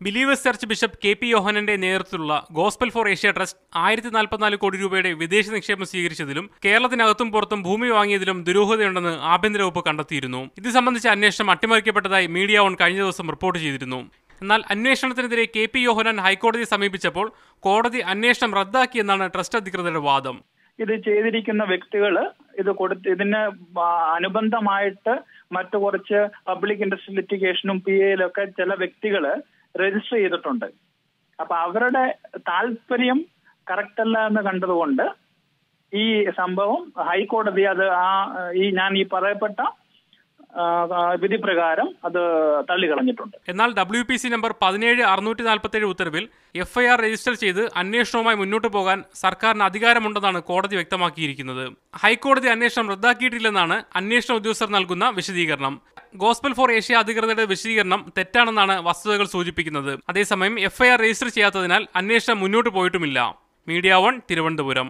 Believers church bishop K. യോഹനന്റെ നേതൃത്വത്തിലുള്ള gospel four Asia trust 1044 കോടി രൂപയുടെ വിദേശ നിക്ഷേപം സ്വീകരിച്ചതിലും കേരളത്തിനകത്തും പുറത്തും ഭൂമി വാങ്ങിയതിലും ദുരൂഹതയുണ്ടെന്ന് ആഭ്യന്തര വകുപ്പ് കണ്ടെത്തിയിരുന്നു. ഇത് സംബന്ധിച്ച അന്വേഷണം അട്ടിമറിക്കപ്പെട്ടതായി മീഡിയ വൺ കഴിഞ്ഞ ദിവസം റിപ്പോർട്ട് ചെയ്തിരുന്നു. എന്നാൽ അന്വേഷണത്തിനെതിരെ കെ.പി. യോഹനൻ ഹൈക്കോടതിയെ സമീപിച്ചപ്പോൾ കോടതി അന്വേഷണം റദ്ദാക്കിയെന്നാണ് ട്രസ്റ്റ് അധികൃതരുടെ വാദം. ഇത് ചെയ്തിരിക്കുന്ന വ്യക്തികൾ ഇതിന് അനുബന്ധമായിട്ട് മറ്റു കുറച്ച് പബ്ലിക് ഇൻട്രസ്റ്റ് ലിറ്റിഗേഷനും PA-യിലൊക്കെ ചില വ്യക്തികൾ രജിസ്റ്റർ ചെയ്തിട്ടുണ്ട്. അപ്പൊ അവരുടെ താല്പര്യം കറക്റ്റ് അല്ല എന്ന് കണ്ടതുകൊണ്ട് ഈ സംഭവം ഹൈക്കോടതി അത് ഞാൻ ഈ പറയപ്പെട്ട വിധി പ്രകാരം അത് തള്ളിക്കളഞ്ഞിട്ടുണ്ട്. എന്നാൽ WPC നമ്പർ 17647 ഉത്തരവിൽ FIR രജിസ്റ്റർ ചെയ്ത് അന്വേഷണവുമായി മുന്നോട്ട് പോകാൻ സർക്കാരിന് അധികാരമുണ്ടെന്നാണ് കോടതി വ്യക്തമാക്കിയിരിക്കുന്നത്. ഹൈക്കോടതി അന്വേഷണം റദ്ദാക്കിയിട്ടില്ലെന്നാണ് അന്വേഷണ ഉദ്യോഗസ്ഥർ നൽകുന്ന വിശദീകരണം. ഗോസ്പൽ ഫോർ ഏഷ്യ അധികൃതരുടെ വിശദീകരണം തെറ്റാണെന്നാണ് വസ്തുതകൾ സൂചിപ്പിക്കുന്നത്. അതേസമയം FIR രജിസ്റ്റർ ചെയ്യാത്തതിനാൽ അന്വേഷണം മുന്നോട്ട് പോയിട്ടുമില്ല. Media one, Thiruvananthapuram.